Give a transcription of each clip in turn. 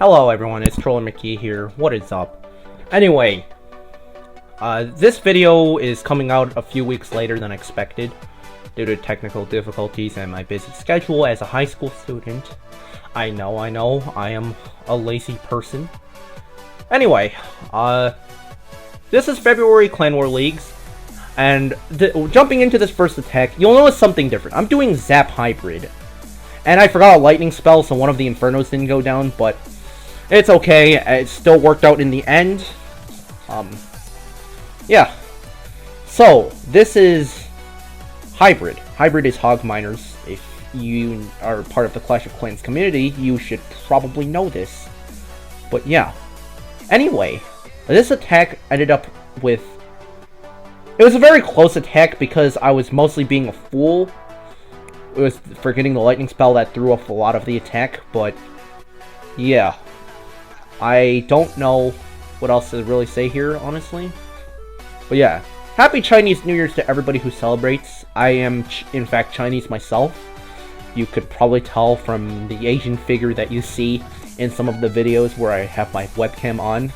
Hello everyone, it's Troller McKee here. What is up? Anyway, this video is coming out a few weeks later than expected due to technical difficulties and my busy schedule as a high school student. I know, I am a lazy person. Anyway, this is February Clan War Leagues, and jumping into this first attack, you'll notice something different. I'm doing Zap Hybrid, and I forgot a lightning spell, so one of the Infernos didn't go down, but it's okay. It still worked out in the end. Yeah. So, this is Hybrid. Hybrid is Hog Miners. If you are part of the Clash of Clans community, you should probably know this. But yeah. Anyway, this attack ended up with... It was a very close attack because I was mostly being a fool. It was forgetting the lightning spell that threw off a lot of the attack, but yeah. I don't know what else to really say here, honestly. But yeah, Happy Chinese New Year's to everybody who celebrates. I am, in fact, Chinese myself. You could probably tell from the Asian figure that you see in some of the videos where I have my webcam on.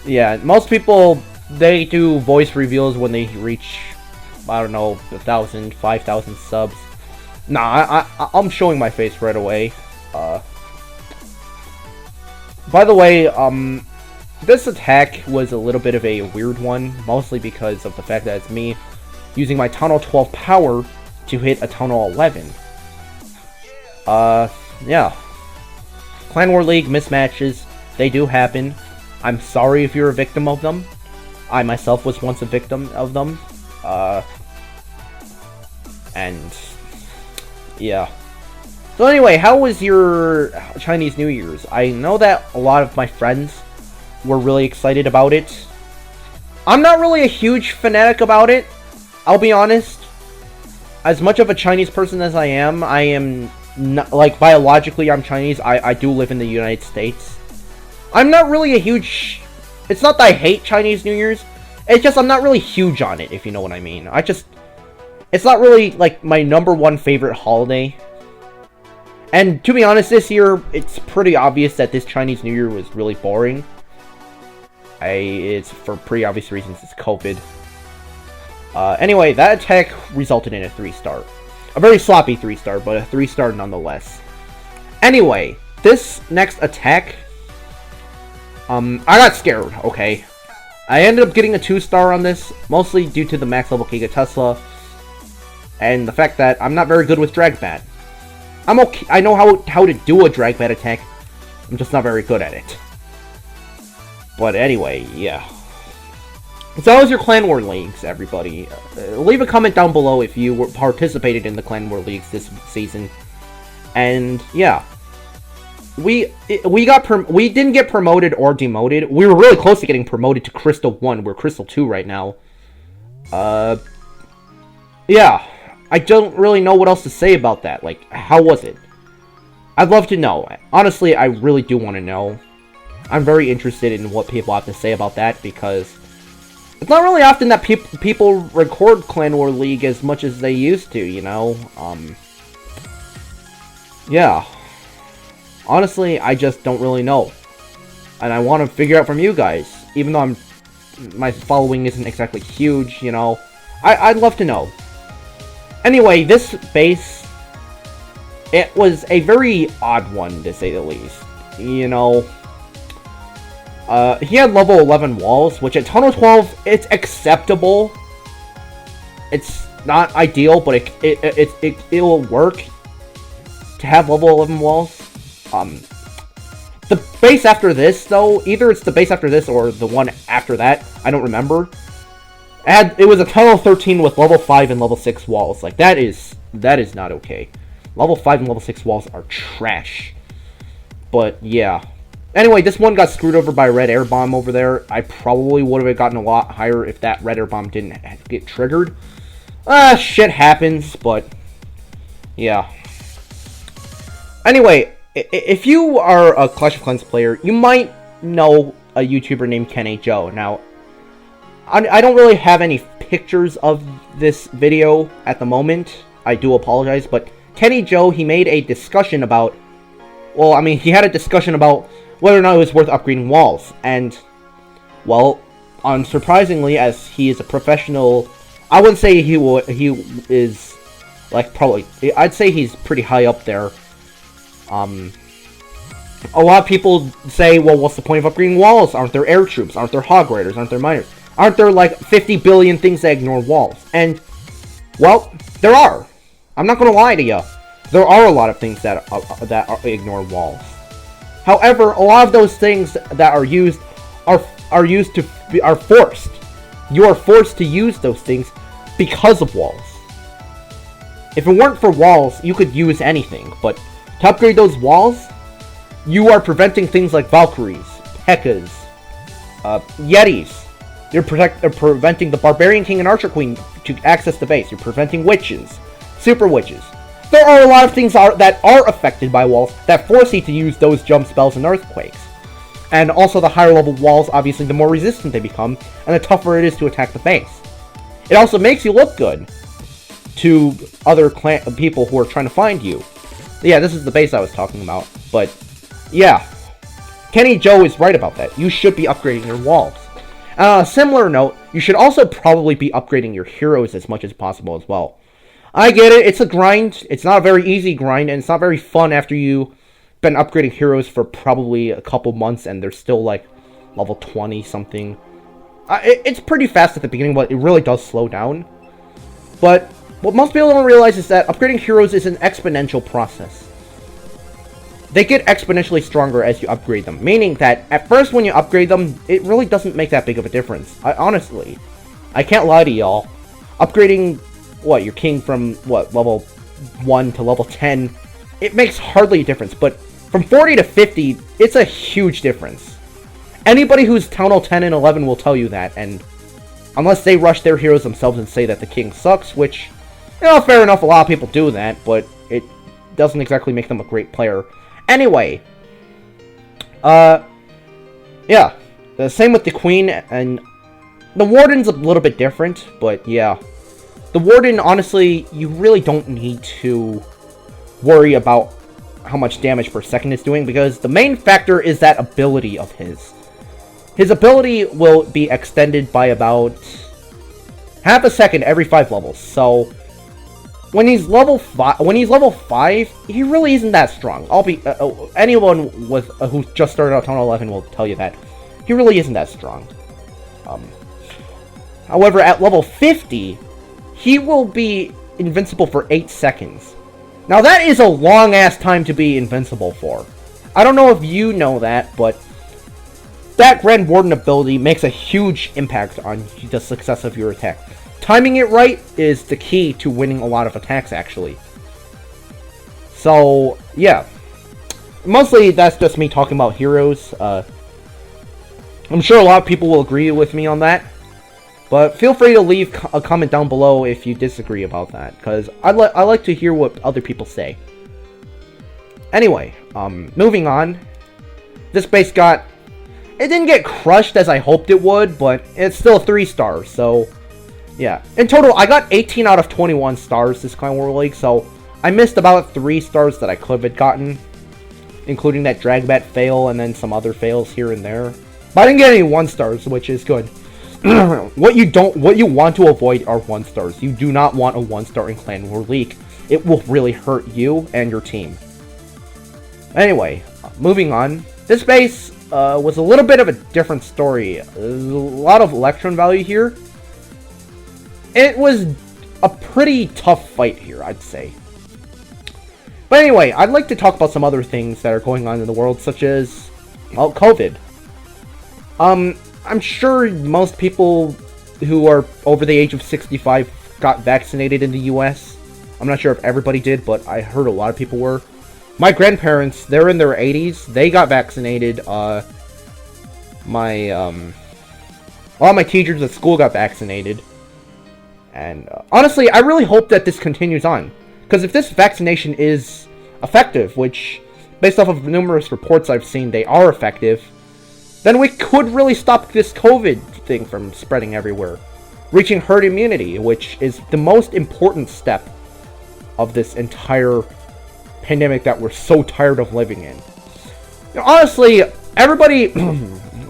Yeah, most people, they do voice reveals when they reach, I don't know, 1,000, 5,000 subs. Nah, I'm showing my face right away. By the way, this attack was a little bit of a weird one, mostly because of the fact that it's me using my Tunnel 12 power to hit a Tunnel 11. Yeah. Clan War League mismatches, they do happen. I'm sorry if you're a victim of them. I myself was once a victim of them. And yeah. So anyway, how was your Chinese New Year's? I know that a lot of my friends were really excited about it. I'm not really a huge fanatic about it, I'll be honest. As much of a Chinese person as I am not, like, biologically I'm Chinese. I do live in the United States. I'm not really a huge... It's not that I hate Chinese New Year's. It's just I'm not really huge on it, if you know what I mean. It's not really, like, my #1 favorite holiday. And to be honest, this year, it's pretty obvious that this Chinese New Year was really boring. It's for pretty obvious reasons, it's COVID. Anyway, that attack resulted in a 3-star. A very sloppy 3-star, but a 3-star nonetheless. Anyway, this next attack... I got scared, okay? I ended up getting a 2-star on this, mostly due to the max level Giga Tesla, and the fact that I'm not very good with Drag Bat. I'm okay. I know how to do a Drag Bat attack. I'm just not very good at it. But anyway, yeah. So how was your Clan War Leagues, everybody? Leave a comment down below if you participated in the Clan War Leagues this season. And yeah, we didn't get promoted or demoted. We were really close to getting promoted to Crystal 1. We're Crystal 2 right now. Yeah. I don't really know what else to say about that. Like, how was it? I'd love to know. Honestly, I really do want to know. I'm very interested in what people have to say about that, because it's not really often that people record Clan War League as much as they used to, you know? Yeah. Honestly, I just don't really know. And I want to figure out from you guys. Even though my following isn't exactly huge, you know? I'd love to know. Anyway, this base, it was a very odd one, to say the least. You know, he had level 11 walls, which at Tunnel 12, it's acceptable. It's not ideal, but it will work to have level 11 walls. The base after this, though, either it's the base after this or the one after that, I don't remember. It was a Tunnel 13 with level 5 and level 6 walls. Like, that is not okay. Level 5 and level 6 walls are trash. But, yeah. Anyway, this one got screwed over by a red air bomb over there. I probably would have gotten a lot higher if that red air bomb didn't get triggered. Shit happens, but... yeah. Anyway, if you are a Clash of Clans player, you might know a YouTuber named Kenny Joe. Now, I don't really have any pictures of this video at the moment. I do apologize, but Kenny Joe, he made a discussion about well, I mean, he had a discussion about whether or not it was worth upgrading walls, and, well, unsurprisingly, as he is a professional, I wouldn't say he is, like, probably, I'd say he's pretty high up there. A lot of people say, well, what's the point of upgrading walls? Aren't there air troops? Aren't there hog riders? Aren't there miners? Aren't there, like, 50 billion things that ignore walls? And, well, there are. I'm not gonna lie to you. There are a lot of things that ignore walls. However, a lot of those things that are used are forced. You are forced to use those things because of walls. If it weren't for walls, you could use anything, but to upgrade those walls, you are preventing things like Valkyries, P.E.K.K.A.s, Yetis. You're preventing the Barbarian King and Archer Queen to access the base. You're preventing witches, super witches. There are a lot of things that are affected by walls that force you to use those jump spells and earthquakes. And also the higher level walls, obviously, the more resistant they become, and the tougher it is to attack the base. It also makes you look good to other people who are trying to find you. Yeah, this is the base I was talking about, but yeah. Kenny Joe is right about that. You should be upgrading your walls. On a similar note, you should also probably be upgrading your heroes as much as possible as well. I get it, it's a grind, it's not a very easy grind, and it's not very fun after you've been upgrading heroes for probably a couple months and they're still like level 20 something. It's pretty fast at the beginning, but it really does slow down. But what most people don't realize is that upgrading heroes is an exponential process. They get exponentially stronger as you upgrade them, meaning that at first when you upgrade them, it really doesn't make that big of a difference. Honestly, I can't lie to y'all. Upgrading, your king from, level 1 to level 10, it makes hardly a difference, but from 40 to 50, it's a huge difference. Anybody who's Town Hall 10 and 11 will tell you that, and unless they rush their heroes themselves and say that the king sucks, which, fair enough, a lot of people do that, but it doesn't exactly make them a great player. Anyway, yeah, the same with the Queen, and the Warden's a little bit different, but yeah. The Warden, honestly, you really don't need to worry about how much damage per second it's doing, because the main factor is that ability of his. His ability will be extended by about half a second every 5 levels, so when he's level 5, he really isn't that strong. Anyone who just started out Town Hall 11 will tell you that. He really isn't that strong. However, at level 50, he will be invincible for 8 seconds. Now that is a long-ass time to be invincible for. I don't know if you know that, but that Grand Warden ability makes a huge impact on the success of your attack. Timing it right is the key to winning a lot of attacks, actually. So, yeah. Mostly, that's just me talking about heroes. I'm sure a lot of people will agree with me on that. But feel free to leave a comment down below if you disagree about that, because I like to hear what other people say. Anyway, moving on. This base it didn't get crushed as I hoped it would, but it's still 3 stars, so yeah. In total, I got 18 out of 21 stars this Clan War League, so I missed about 3 stars that I could have gotten, including that Dragbat fail and then some other fails here and there. But I didn't get any 1 stars, which is good. What you want to avoid are 1 stars. You do not want a 1 star in Clan War League. It will really hurt you and your team. Anyway, moving on. This base was a little bit of a different story. There's a lot of Electron value here. It was a pretty tough fight here, I'd say. But anyway, I'd like to talk about some other things that are going on in the world, such as, well, COVID. I'm sure most people who are over the age of 65 got vaccinated in the US. I'm not sure if everybody did, but I heard a lot of people were. My grandparents, they're in their 80s. They got vaccinated. A lot of my teachers at school got vaccinated. And honestly, I really hope that this continues on. Because if this vaccination is effective, which, based off of numerous reports I've seen, they are effective, then we could really stop this COVID thing from spreading everywhere. Reaching herd immunity, which is the most important step of this entire pandemic that we're so tired of living in. Honestly, everybody,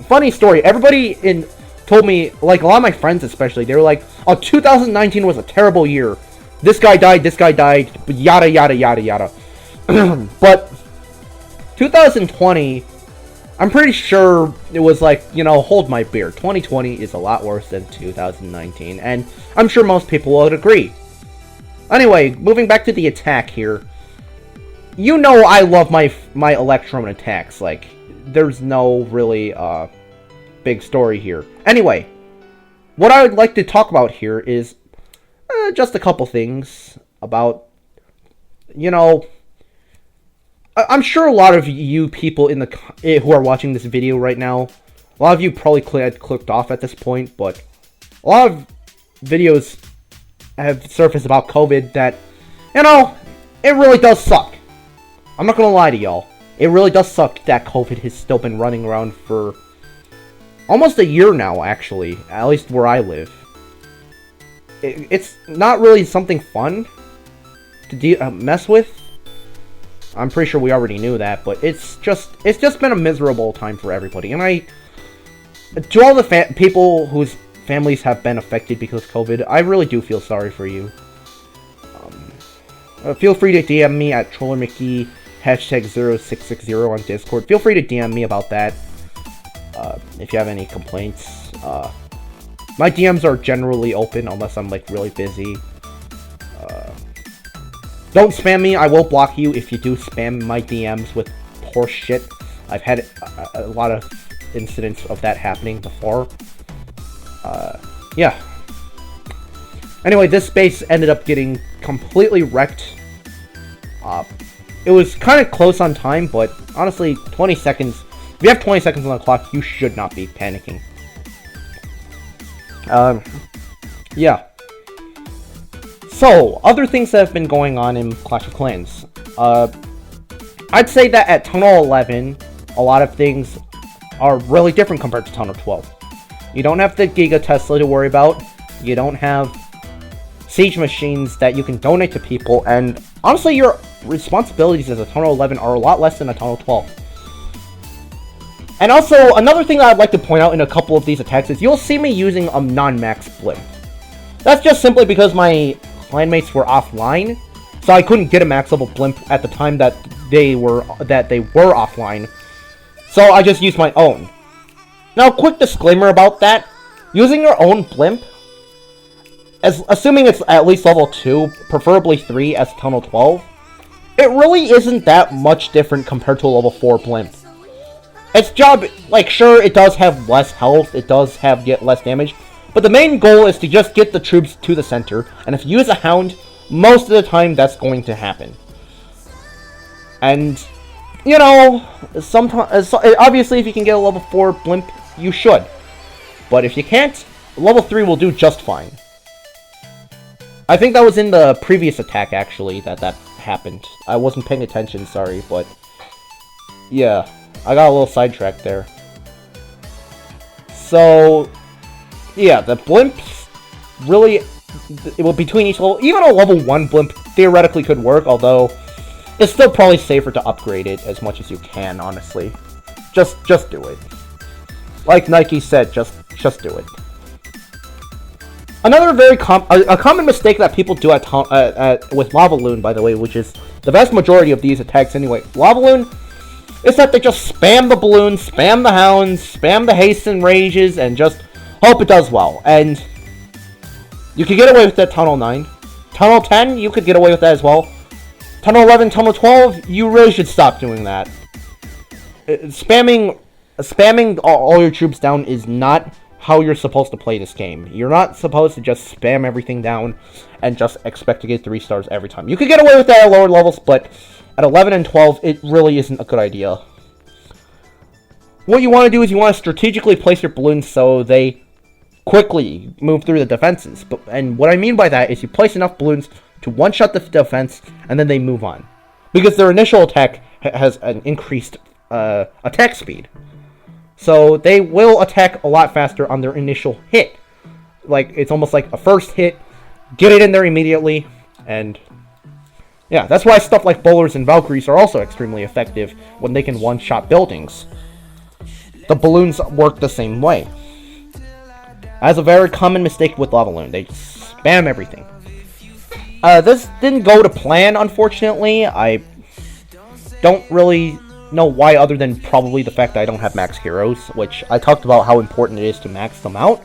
funny story, everybody told me, like a lot of my friends especially, they were like, oh, 2019 was a terrible year. This guy died, yada, yada, yada, yada. But 2020, I'm pretty sure it was like, hold my beer. 2020 is a lot worse than 2019, and I'm sure most people would agree. Anyway, moving back to the attack here. I love my Electrum attacks. Like, there's no really big story here. Anyway, what I would like to talk about here is just a couple things about, I'm sure a lot of you people who are watching this video right now, a lot of you probably clicked off at this point, but a lot of videos have surfaced about COVID that, it really does suck. I'm not gonna lie to y'all. It really does suck that COVID has still been running around for almost a year now, actually. At least where I live. It's not really something fun to mess with. I'm pretty sure we already knew that, but it's just been a miserable time for everybody. And to all the people whose families have been affected because of COVID, I really do feel sorry for you. Feel free to DM me at TrollerMickey, #0660 on Discord. Feel free to DM me about that if you have any complaints. My DMs are generally open unless I'm like really busy. Don't spam me. I will block you if you do spam my DMs with horse shit. I've had a lot of incidents of that happening before. Yeah. Anyway, this base ended up getting completely wrecked. It was kind of close on time, but honestly, 20 seconds. If you have 20 seconds on the clock, you should not be panicking. Yeah. So, other things that have been going on in Clash of Clans. I'd say that at Tunnel 11, a lot of things are really different compared to Tunnel 12. You don't have the Giga Tesla to worry about. You don't have siege machines that you can donate to people. And honestly, your responsibilities as a Tunnel 11 are a lot less than a Tunnel 12. And also, another thing that I'd like to point out in a couple of these attacks is you'll see me using a non-max blimp. That's just simply because my clanmates were offline, so I couldn't get a max level blimp at the time that they were offline. So I just used my own. Now, quick disclaimer about that: using your own blimp, assuming it's at least level 2, preferably 3 as Tunnel 12, it really isn't that much different compared to a level 4 blimp. Its job, like, sure, it does have less health, it does have less damage, but the main goal is to just get the troops to the center, and if you use a Hound, most of the time that's going to happen. And, sometimes, obviously if you can get a level 4 blimp, you should. But if you can't, level 3 will do just fine. I think that was in the previous attack, actually, that happened. I wasn't paying attention, sorry, but yeah, I got a little sidetracked there. So, yeah, the blimps really, between each level, even a level 1 blimp theoretically could work, although it's still probably safer to upgrade it as much as you can, honestly. Just do it. Like Nike said, just do it. Another very common mistake that people do with Lavaloon, by the way, which is the vast majority of these attacks anyway, Lavaloon, is that they just spam the balloons, spam the hounds, spam the hasten rages, and just hope it does well. And you could get away with that Tunnel 9. Tunnel 10, you could get away with that as well. Tunnel 11, Tunnel 12, you really should stop doing that. Spamming all your troops down is not how you're supposed to play this game. You're not supposed to just spam everything down and just expect to get 3 stars every time. You could get away with that at lower levels, but at 11 and 12, it really isn't a good idea. What you want to do is you want to strategically place your balloons so they quickly move through the defenses. And what I mean by that is you place enough balloons to one-shot the defense, and then they move on. Because their initial attack has an increased attack speed. So they will attack a lot faster on their initial hit. Like, it's almost like a first hit, get it in there immediately, and Yeah, that's why stuff like Bowlers and Valkyries are also extremely effective when they can one-shot buildings. The balloons work the same way. That's a very common mistake with Lava Loon. They just spam everything. This didn't go to plan, unfortunately. I don't really know why, other than probably the fact that I don't have max heroes, which I talked about how important it is to max them out.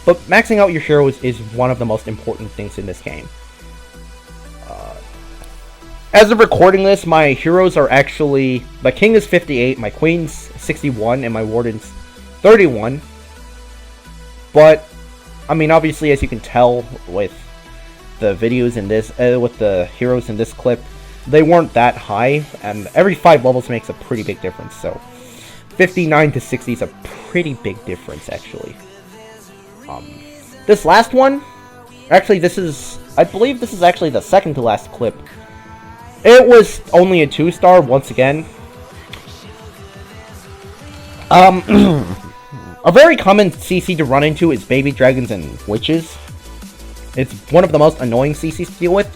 But maxing out your heroes is one of the most important things in this game. As of recording this, my heroes are actually... My king is 58, my queen's 61, and my warden's 31. But, I mean, obviously, as you can tell with the videos in this... with the heroes in this clip, they weren't that high, and every 5 levels makes a pretty big difference, so... 59 to 60 is a pretty big difference, actually. This last one... Actually, this is... I believe this is actually the second to last clip. It was only a 2-star, once again. A very common CC to run into is baby dragons and witches. It's one of the most annoying CCs to deal with.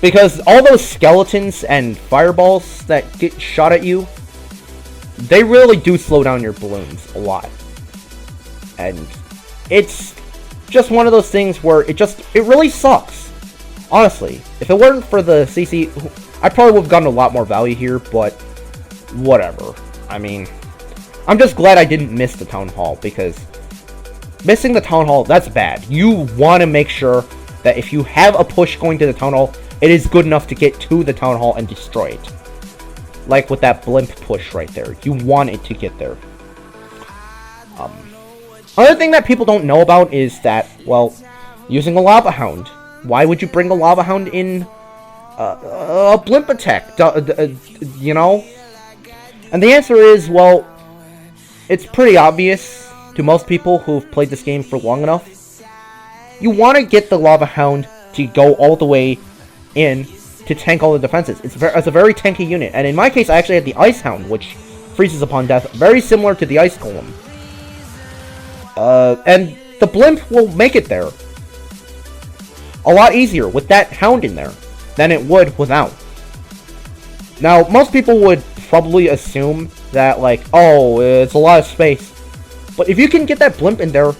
Because all those skeletons and fireballs that get shot at you, they really do slow down your balloons a lot. And it's just one of those things where it really sucks. Honestly, if it weren't for the CC, I probably would have gotten a lot more value here, but whatever. I mean, I'm just glad I didn't miss the Town Hall, because missing the Town Hall, that's bad. You want to make sure that if you have a push going to the Town Hall, it is good enough to get to the Town Hall and destroy it. Like with that blimp push right there. You want it to get there. Another thing that people don't know about is that, well, using a Lava Hound. Why would you bring a Lava Hound in a blimp attack? You know? And the answer is, well, it's pretty obvious to most people who've played this game for long enough. You want to get the Lava Hound to go all the way in to tank all the defenses. It's a very tanky unit. And in my case, I actually had the Ice Hound, which freezes upon death, very similar to the Ice Golem. And the blimp will make it there a lot easier with that hound in there than it would without. Now, most people would probably assume that, like, oh, it's a lot of space. But if you can get that blimp in there,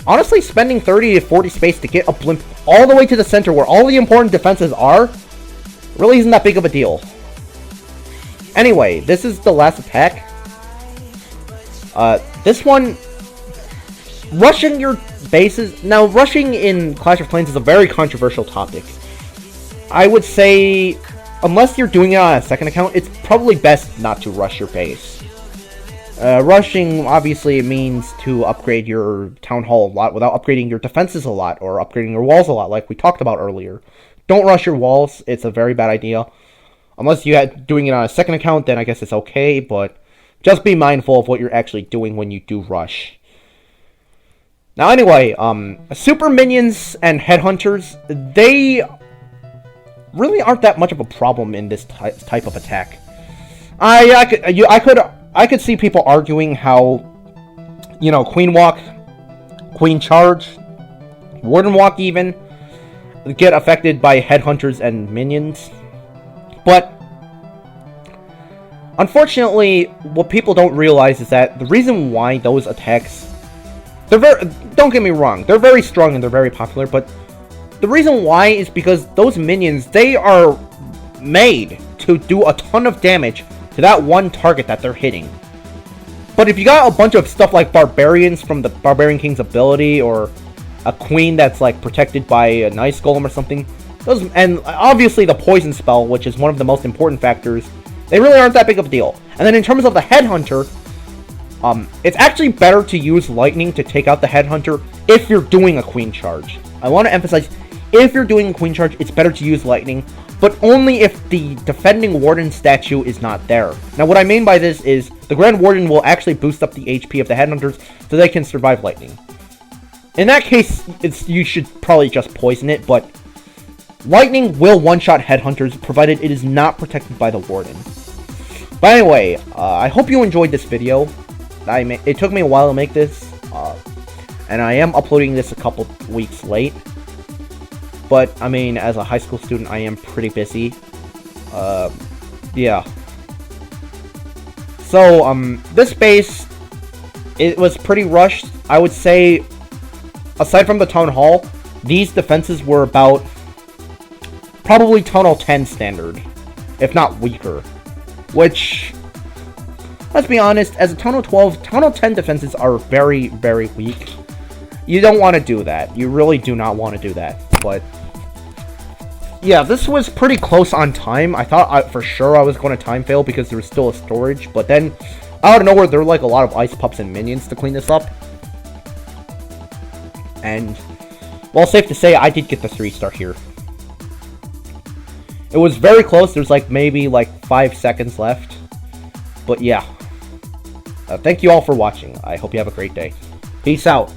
honestly, spending 30 to 40 space to get a blimp all the way to the center where all the important defenses are, really isn't that big of a deal. Anyway, this is the last attack. This one, rushing your bases... Now, rushing in Clash of Clans is a very controversial topic. I would say, unless you're doing it on a second account, it's probably best not to rush your base. Rushing, obviously, means to upgrade your Town Hall a lot without upgrading your defenses a lot, or upgrading your walls a lot, like we talked about earlier. Don't rush your walls, it's a very bad idea. Unless you're doing it on a second account, then I guess it's okay, but just be mindful of what you're actually doing when you do rush. Now anyway, super minions and headhunters, they really aren't that much of a problem in this type of attack. I could see people arguing how, you know, Queen Walk, Queen Charge, Warden Walk even, get affected by headhunters and minions. But unfortunately, what people don't realize is that the reason why those attacks... don't get me wrong, they're very strong and they're very popular, but the reason why is because those minions, they are made to do a ton of damage to that one target that they're hitting. But if you got a bunch of stuff like barbarians from the Barbarian King's ability, or a queen that's like protected by an ice golem or something, and obviously the poison spell, which is one of the most important factors, they really aren't that big of a deal. And then in terms of the headhunter, it's actually better to use lightning to take out the headhunter if you're doing a queen charge. I want to emphasize, if you're doing a queen charge, it's better to use lightning, but only if the defending warden statue is not there. Now what I mean by this is, the Grand Warden will actually boost up the HP of the headhunters so they can survive lightning. In that case, you should probably just poison it, but lightning will one-shot headhunters provided it is not protected by the warden. But anyway, I hope you enjoyed this video. It took me a while to make this, and I am uploading this a couple weeks late. But, I mean, as a high school student, I am pretty busy. Yeah. So, this base, it was pretty rushed. I would say, aside from the Town Hall, these defenses were about probably Town Hall 10 standard, if not weaker. Which, let's be honest, as a Town Hall 12, Town Hall 10 defenses are very, very weak. You don't want to do that. You really do not want to do that. But, yeah, this was pretty close on time. I thought for sure I was going to time fail because there was still a storage. But then, out of nowhere, there were like a lot of ice pups and minions to clean this up. And, well, safe to say, I did get the 3-star here. It was very close. There's like maybe like 5 seconds left. But yeah. Thank you all for watching. I hope you have a great day. Peace out.